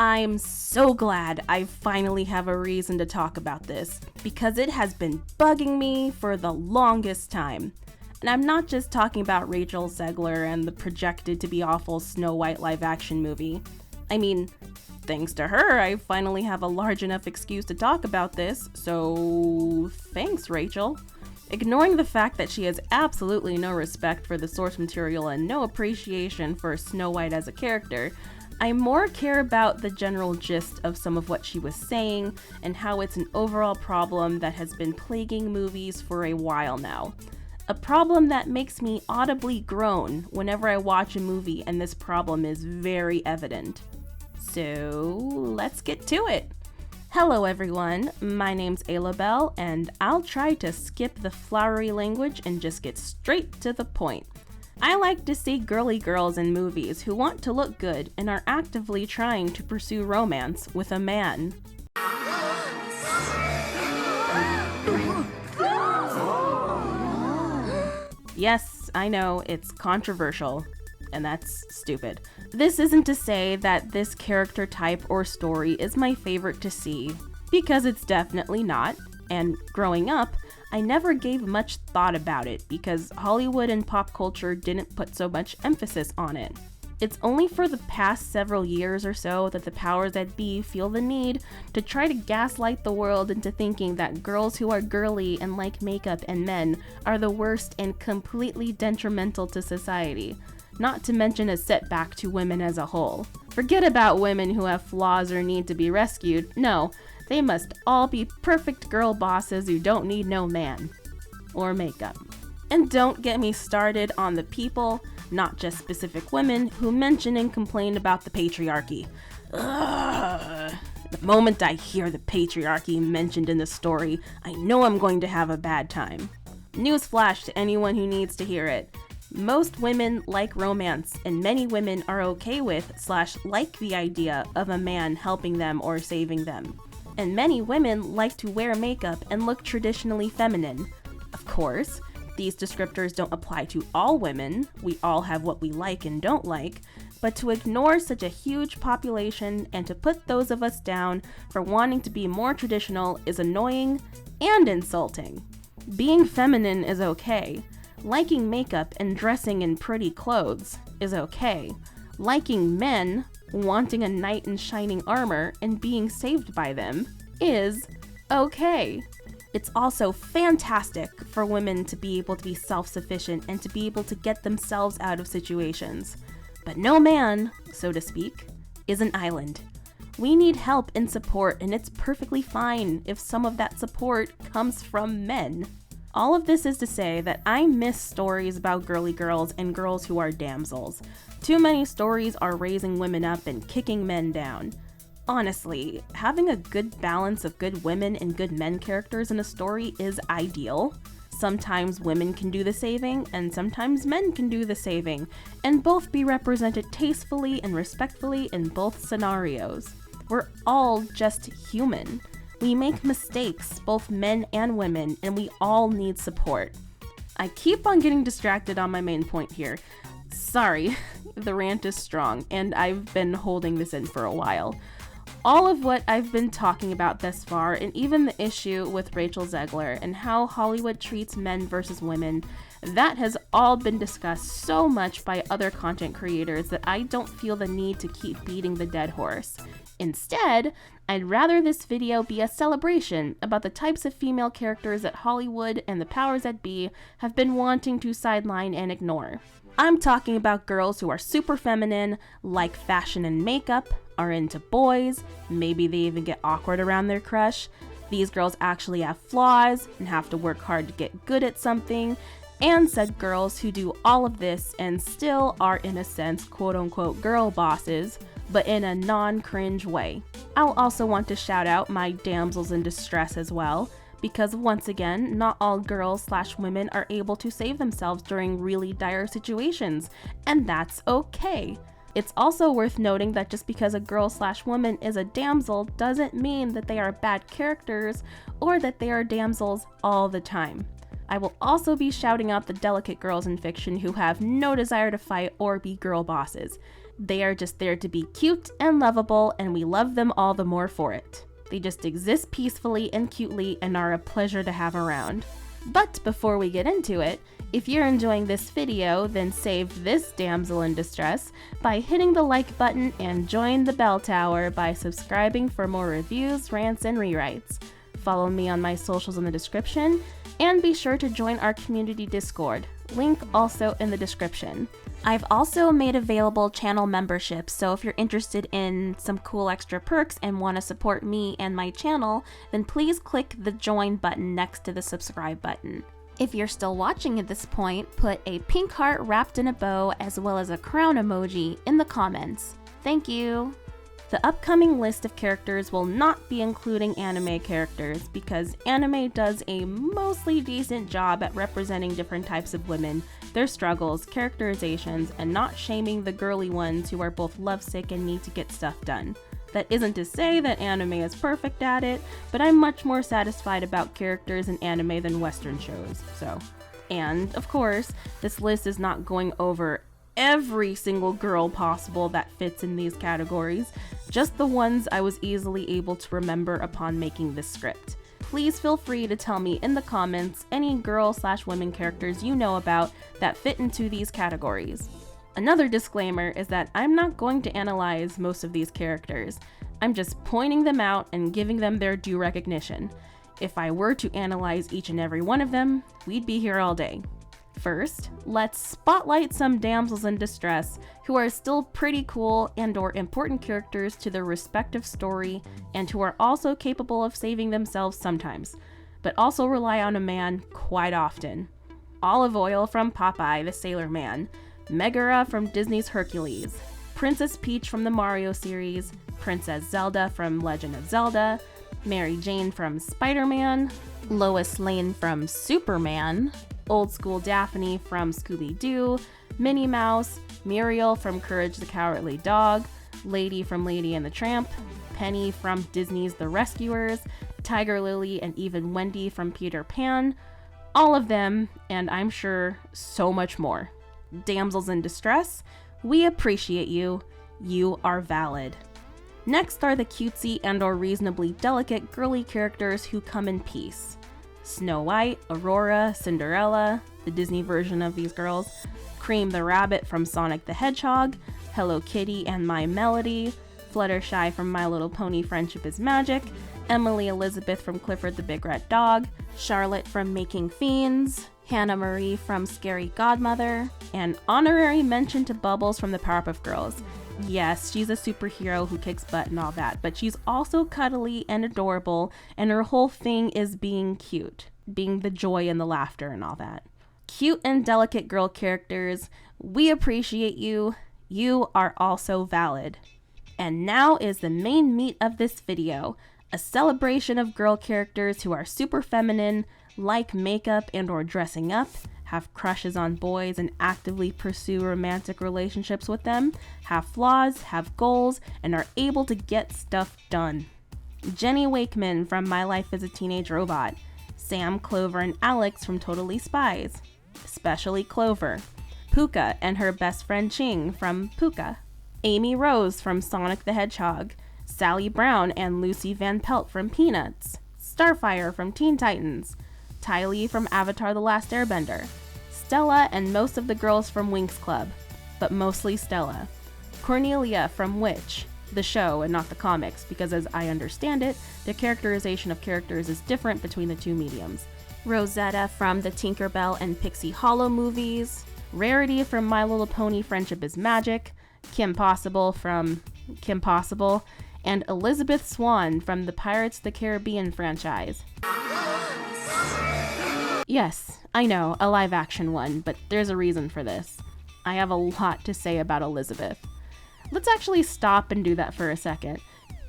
I'm so glad I finally have a reason to talk about this, because it has been bugging me for the longest time. And I'm not just talking about Rachel Zegler and the projected to be awful Snow White live-action movie. I mean, thanks to her, I finally have a large enough excuse to talk about this, so thanks, Rachel. Ignoring the fact that she has absolutely no respect for the source material and no appreciation for Snow White as a character, I more care about the general gist of some of what she was saying and how it's an overall problem that has been plaguing movies for a while now. A problem that makes me audibly groan whenever I watch a movie and this problem is very evident. So, let's get to it! Hello everyone, my name's Aloubell and I'll try to skip the flowery language and just get straight to the point. I like to see girly girls in movies who want to look good and are actively trying to pursue romance with a man. Yes, I know, it's controversial, and that's stupid. This isn't to say that this character type or story is my favorite to see, because it's definitely not, and growing up, I never gave much thought about it because Hollywood and pop culture didn't put so much emphasis on it. It's only for the past several years or so that the powers that be feel the need to try to gaslight the world into thinking that girls who are girly and like makeup and men are the worst and completely detrimental to society, not to mention a setback to women as a whole. Forget about women who have flaws or need to be rescued. No, they must all be perfect girl bosses who don't need no man or makeup. And don't get me started on the people, not just specific women, who mention and complain about the patriarchy. Ugh. The moment I hear the patriarchy mentioned in the story, I know I'm going to have a bad time. Newsflash to anyone who needs to hear it. Most women like romance, and many women are okay with / like the idea of a man helping them or saving them. And many women like to wear makeup and look traditionally feminine. Of course, these descriptors don't apply to all women, we all have what we like and don't like, but to ignore such a huge population and to put those of us down for wanting to be more traditional is annoying and insulting. Being feminine is okay. Liking makeup and dressing in pretty clothes is okay. Liking men, wanting a knight in shining armor, and being saved by them is okay. It's also fantastic for women to be able to be self-sufficient and to be able to get themselves out of situations. But no man, so to speak, is an island. We need help and support, and it's perfectly fine if some of that support comes from men. All of this is to say that I miss stories about girly girls and girls who are damsels. Too many stories are raising women up and kicking men down. Honestly, having a good balance of good women and good men characters in a story is ideal. Sometimes women can do the saving, and sometimes men can do the saving, and both be represented tastefully and respectfully in both scenarios. We're all just human. We make mistakes, both men and women, and we all need support. I keep on getting distracted on my main point here. Sorry, the rant is strong, and I've been holding this in for a while. All of what I've been talking about thus far, and even the issue with Rachel Zegler and how Hollywood treats men versus women, that has all been discussed so much by other content creators that I don't feel the need to keep beating the dead horse. Instead, I'd rather this video be a celebration about the types of female characters that Hollywood and the powers that be have been wanting to sideline and ignore. I'm talking about girls who are super feminine, like fashion and makeup, are into boys, maybe they even get awkward around their crush. These girls actually have flaws and have to work hard to get good at something, and said girls who do all of this and still are in a sense quote-unquote girl bosses, but in a non-cringe way. I'll also want to shout out my damsels in distress as well, because once again, not all girls/women are able to save themselves during really dire situations, and that's okay. It's also worth noting that just because a girl/woman is a damsel doesn't mean that they are bad characters or that they are damsels all the time. I will also be shouting out the delicate girls in fiction who have no desire to fight or be girl bosses. They are just there to be cute and lovable, and we love them all the more for it. They just exist peacefully and cutely and are a pleasure to have around. But before we get into it, if you're enjoying this video, then save this damsel in distress by hitting the like button and join the bell tower by subscribing for more reviews, rants, and rewrites. Follow me on my socials in the description, and be sure to join our community Discord. Link also in the description. I've also made available channel memberships, so if you're interested in some cool extra perks and want to support me and my channel, then please click the join button next to the subscribe button. If you're still watching at this point, put a pink heart wrapped in a bow as well as a crown emoji in the comments. Thank you! The upcoming list of characters will not be including anime characters because anime does a mostly decent job at representing different types of women, their struggles, characterizations, and not shaming the girly ones who are both lovesick and need to get stuff done. That isn't to say that anime is perfect at it, but I'm much more satisfied about characters in anime than Western shows, so. And, of course, this list is not going over every single girl possible that fits in these categories, just the ones I was easily able to remember upon making this script. Please feel free to tell me in the comments any girl/women characters you know about that fit into these categories. Another disclaimer is that I'm not going to analyze most of these characters. I'm just pointing them out and giving them their due recognition. If I were to analyze each and every one of them, we'd be here all day. First, let's spotlight some damsels in distress who are still pretty cool and/or important characters to their respective story and who are also capable of saving themselves sometimes, but also rely on a man quite often. Olive Oyl from Popeye the Sailor Man, Megara from Disney's Hercules, Princess Peach from the Mario series, Princess Zelda from Legend of Zelda, Mary Jane from Spider-Man, Lois Lane from Superman, Old School Daphne from Scooby-Doo, Minnie Mouse, Muriel from Courage the Cowardly Dog, Lady from Lady and the Tramp, Penny from Disney's The Rescuers, Tiger Lily, and even Wendy from Peter Pan. All of them, and I'm sure so much more. Damsels in distress, we appreciate you. You are valid. Next are the cutesy and/or reasonably delicate girly characters who come in peace. Snow White, Aurora, Cinderella, the Disney version of these girls, Cream the Rabbit from Sonic the Hedgehog, Hello Kitty and My Melody, Fluttershy from My Little Pony Friendship is Magic, Emily Elizabeth from Clifford the Big Red Dog, Charlotte from Making Fiends, Hannah Marie from Scary Godmother, and honorary mention to Bubbles from the Powerpuff Girls. Yes, she's a superhero who kicks butt and all that, but she's also cuddly and adorable, and her whole thing is being cute, being the joy and the laughter and all that. Cute and delicate girl characters, we appreciate you. You are also valid. And now is the main meat of this video, a celebration of girl characters who are super feminine, like makeup and/or dressing up, have crushes on boys and actively pursue romantic relationships with them, have flaws, have goals, and are able to get stuff done. Jenny Wakeman from My Life as a Teenage Robot, Sam, Clover, and Alex from Totally Spies, especially Clover, Puka and her best friend Ching from Puka, Amy Rose from Sonic the Hedgehog, Sally Brown and Lucy Van Pelt from Peanuts, Starfire from Teen Titans, Tylee from Avatar The Last Airbender, Stella and most of the girls from Winx Club, but mostly Stella, Cornelia from Witch, the show and not the comics, because as I understand it, the characterization of characters is different between the two mediums, Rosetta from the Tinkerbell and Pixie Hollow movies, Rarity from My Little Pony Friendship is Magic, Kim Possible from Kim Possible, and Elizabeth Swann from the Pirates of the Caribbean franchise. Yes, I know, a live-action one, but there's a reason for this. I have a lot to say about Elizabeth. Let's actually stop and do that for a second.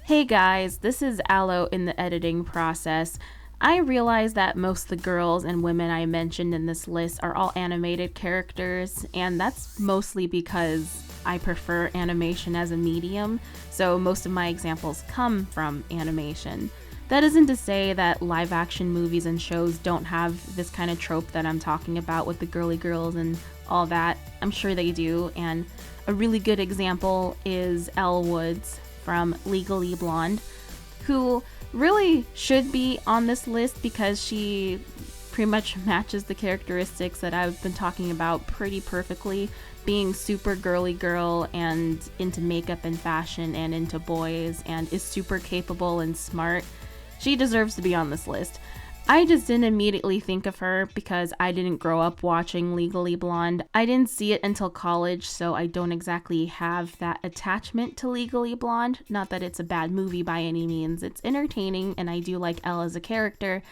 Hey guys, this is Aloe in the editing process. I realize that most of the girls and women I mentioned in this list are all animated characters, and that's mostly because I prefer animation as a medium, so most of my examples come from animation. That isn't to say that live action movies and shows don't have this kind of trope that I'm talking about with the girly girls and all that. I'm sure they do, and A really good example is Elle Woods from Legally Blonde, who really should be on this list because she pretty much matches the characteristics that I've been talking about pretty perfectly, being super girly girl and into makeup and fashion and into boys and is super capable and smart. She deserves to be on this list. I just didn't immediately think of her because I didn't grow up watching Legally Blonde. I didn't see it until college, so I don't exactly have that attachment to Legally Blonde. Not that it's a bad movie by any means. It's entertaining and I do like Elle as a character.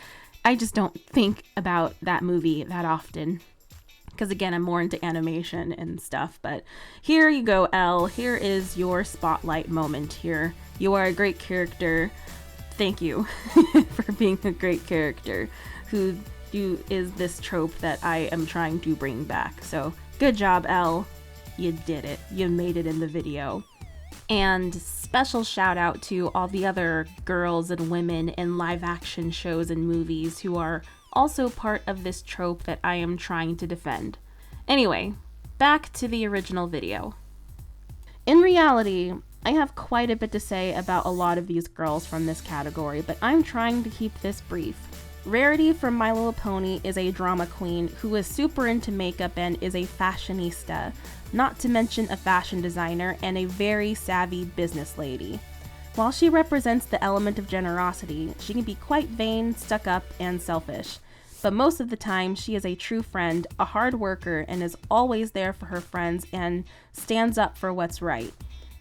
I just don't think about that movie that often. Because again, I'm more into animation and stuff. But here you go, Elle. Here is your spotlight moment here. You are a great character. Thank you for being a great character who is this trope that I am trying to bring back. So good job, Elle. You did it. You made it in the video. And special shout out to all the other girls and women in live action shows and movies who are also part of this trope that I am trying to defend. Anyway, back to the original video. In reality, I have quite a bit to say about a lot of these girls from this category, but I'm trying to keep this brief. Rarity from My Little Pony is a drama queen who is super into makeup and is a fashionista, not to mention a fashion designer and a very savvy business lady. While she represents the element of generosity, she can be quite vain, stuck up, and selfish. But most of the time, she is a true friend, a hard worker, and is always there for her friends and stands up for what's right.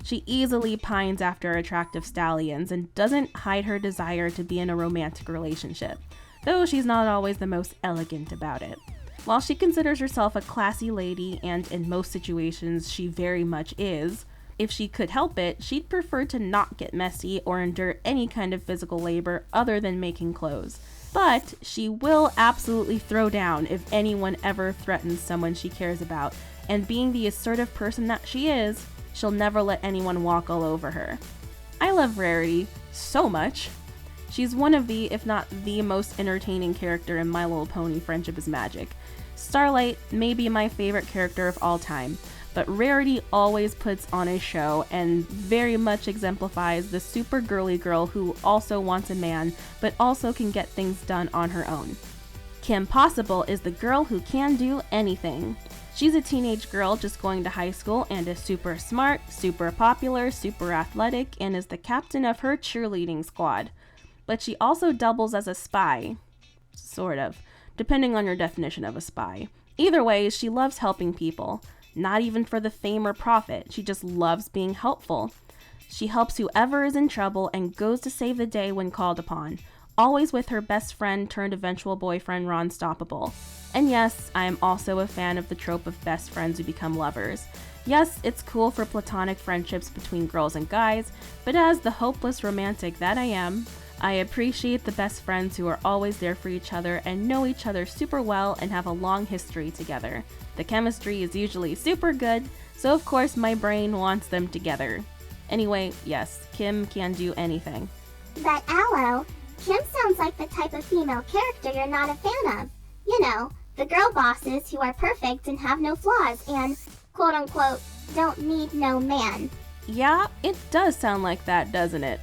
She easily pines after attractive stallions and doesn't hide her desire to be in a romantic relationship, though she's not always the most elegant about it. While she considers herself a classy lady, and in most situations she very much is, if she could help it, she'd prefer to not get messy or endure any kind of physical labor other than making clothes. But she will absolutely throw down if anyone ever threatens someone she cares about, and being the assertive person that she is, she'll never let anyone walk all over her. I love Rarity so much. She's one of the, if not the most entertaining character in My Little Pony Friendship is Magic. Starlight may be my favorite character of all time, but Rarity always puts on a show and very much exemplifies the super girly girl who also wants a man, but also can get things done on her own. Kim Possible is the girl who can do anything. She's a teenage girl just going to high school and is super smart, super popular, super athletic, and is the captain of her cheerleading squad. But she also doubles as a spy. Sort of, depending on your definition of a spy. Either way, she loves helping people. Not even for the fame or profit, she just loves being helpful. She helps whoever is in trouble and goes to save the day when called upon, always with her best friend turned eventual boyfriend Ron Stoppable. And yes, I am also a fan of the trope of best friends who become lovers. Yes, it's cool for platonic friendships between girls and guys, but as the hopeless romantic that I am, I appreciate the best friends who are always there for each other and know each other super well and have a long history together. The chemistry is usually super good, so of course my brain wants them together. Anyway, yes, Kim can do anything. But Aloe, Kim sounds like the type of female character you're not a fan of. You know, the girl bosses who are perfect and have no flaws and, quote-unquote, don't need no man. Yeah, it does sound like that, doesn't it?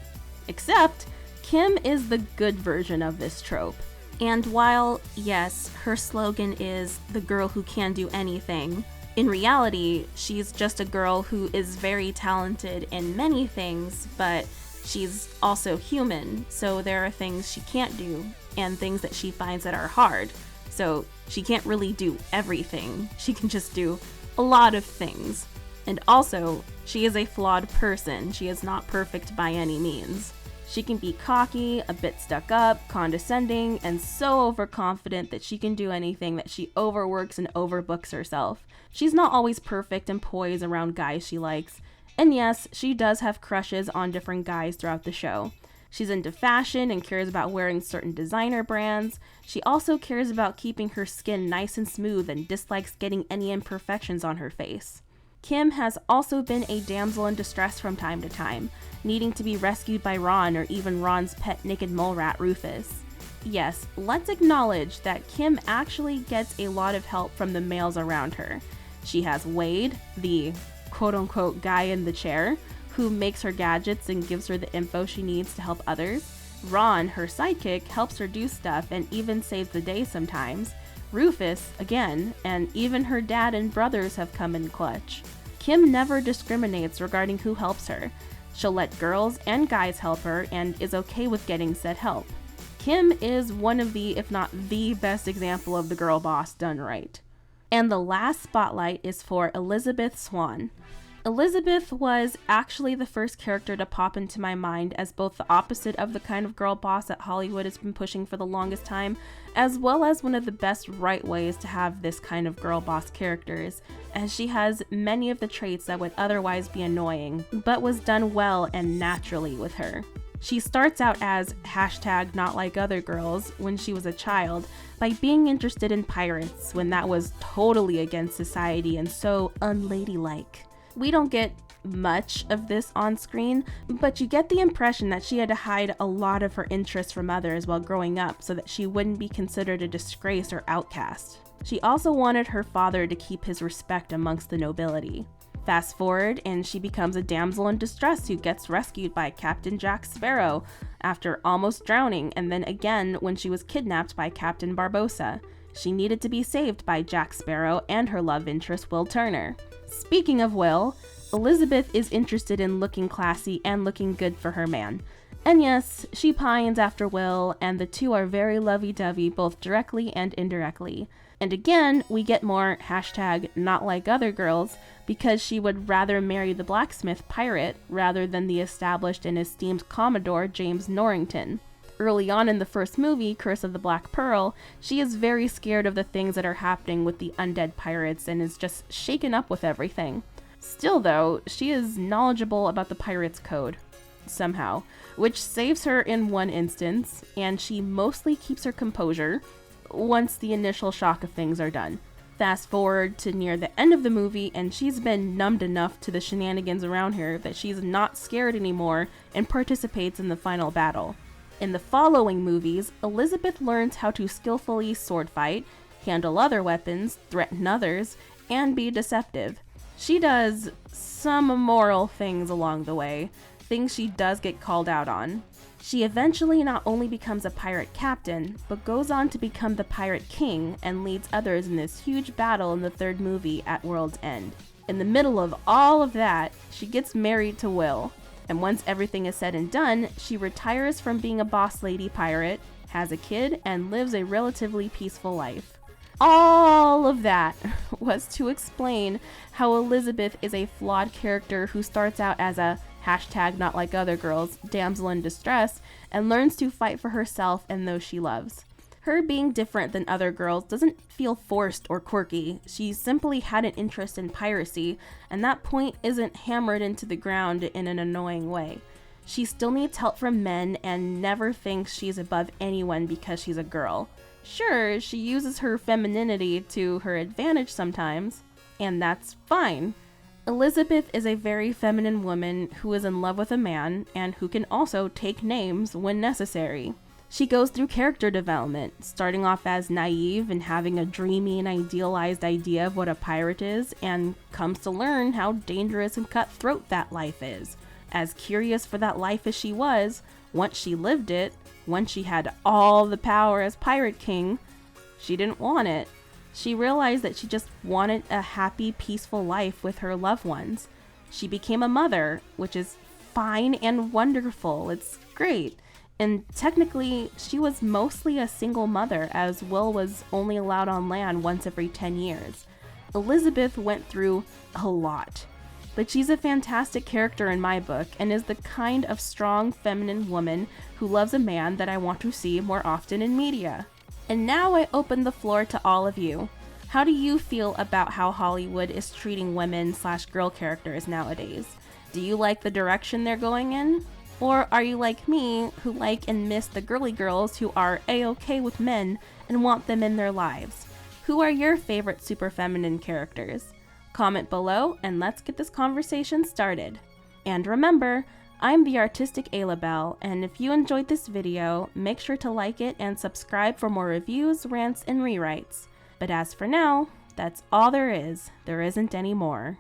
Except, Kim is the good version of this trope. And while, yes, her slogan is the girl who can do anything, in reality, she's just a girl who is very talented in many things, but she's also human, so there are things she can't do and things that she finds that are hard. So she can't really do everything. She can just do a lot of things. And also, she is a flawed person. She is not perfect by any means. She can be cocky, a bit stuck up, condescending, and so overconfident that she can do anything that she overworks and overbooks herself. She's not always perfect and poised around guys she likes. And yes, she does have crushes on different guys throughout the show. She's into fashion and cares about wearing certain designer brands. She also cares about keeping her skin nice and smooth and dislikes getting any imperfections on her face. Kim has also been a damsel in distress from time to time, needing to be rescued by Ron or even Ron's pet naked mole rat Rufus. Yes, let's acknowledge that Kim actually gets a lot of help from the males around her. She has Wade, the quote-unquote guy in the chair who makes her gadgets and gives her the info she needs to help others. Ron, her sidekick, helps her do stuff and even saves the day sometimes. Rufus, again, and even her dad and brothers have come in clutch. Kim never discriminates regarding who helps her. She'll let girls and guys help her and is okay with getting said help. Kim is one of the, if not the best example of the girl boss done right. And the last spotlight is for Elizabeth Swann. Elizabeth was actually the first character to pop into my mind as both the opposite of the kind of girl boss that Hollywood has been pushing for the longest time, as well as one of the best right ways to have this kind of girl boss characters, as she has many of the traits that would otherwise be annoying, but was done well and naturally with her. She starts out as hashtag not like other girls when she was a child by being interested in pirates when that was totally against society and so unladylike. We don't get much of this on screen, but you get the impression that she had to hide a lot of her interests from others while growing up so that she wouldn't be considered a disgrace or outcast. She also wanted her father to keep his respect amongst the nobility. Fast forward, and she becomes a damsel in distress who gets rescued by Captain Jack Sparrow after almost drowning, and then again when she was kidnapped by Captain Barbossa. She needed to be saved by Jack Sparrow and her love interest, Will Turner. Speaking of Will, Elizabeth is interested in looking classy and looking good for her man. And yes, she pines after Will, and the two are very lovey-dovey both directly and indirectly. And again, we get more hashtag not like other girls because she would rather marry the blacksmith pirate rather than the established and esteemed Commodore James Norrington. Early on in the first movie, Curse of the Black Pearl, she is very scared of the things that are happening with the undead pirates and is just shaken up with everything. Still though, she is knowledgeable about the pirates' code, somehow, which saves her in one instance, and she mostly keeps her composure once the initial shock of things are done. Fast forward to near the end of the movie, and she's been numbed enough to the shenanigans around her that she's not scared anymore and participates in the final battle. In the following movies, Elizabeth learns how to skillfully sword fight, handle other weapons, threaten others, and be deceptive. She does some immoral things along the way, things she does get called out on. She eventually not only becomes a pirate captain, but goes on to become the pirate king and leads others in this huge battle in the third movie at World's End. In the middle of all of that, she gets married to Will. And once everything is said and done, she retires from being a boss lady pirate, has a kid, and lives a relatively peaceful life. All of that was to explain how Elizabeth is a flawed character who starts out as a hashtag not like other girls damsel in distress and learns to fight for herself and those she loves. Her being different than other girls doesn't feel forced or quirky. She simply had an interest in piracy, and that point isn't hammered into the ground in an annoying way. She still needs help from men and never thinks she's above anyone because she's a girl. Sure, she uses her femininity to her advantage sometimes, and that's fine. Elizabeth is a very feminine woman who is in love with a man and who can also take names when necessary. She goes through character development, starting off as naive and having a dreamy and idealized idea of what a pirate is, and comes to learn how dangerous and cutthroat that life is. As curious for that life as she was, once she lived it, once she had all the power as Pirate King, she didn't want it. She realized that she just wanted a happy, peaceful life with her loved ones. She became a mother, which is fine and wonderful. It's great. And technically, she was mostly a single mother, as Will was only allowed on land once every 10 years. Elizabeth went through a lot. But she's a fantastic character in my book, and is the kind of strong, feminine woman who loves a man that I want to see more often in media. And now I open the floor to all of you. How do you feel about how Hollywood is treating women/girl characters nowadays? Do you like the direction they're going in? Or are you like me, who like and miss the girly girls who are a-okay with men and want them in their lives? Who are your favorite super feminine characters? Comment below and let's get this conversation started. And remember, I'm the artistic Aloubell, and if you enjoyed this video, make sure to like it and subscribe for more reviews, rants, and rewrites. But as for now, that's all there is. There isn't any more.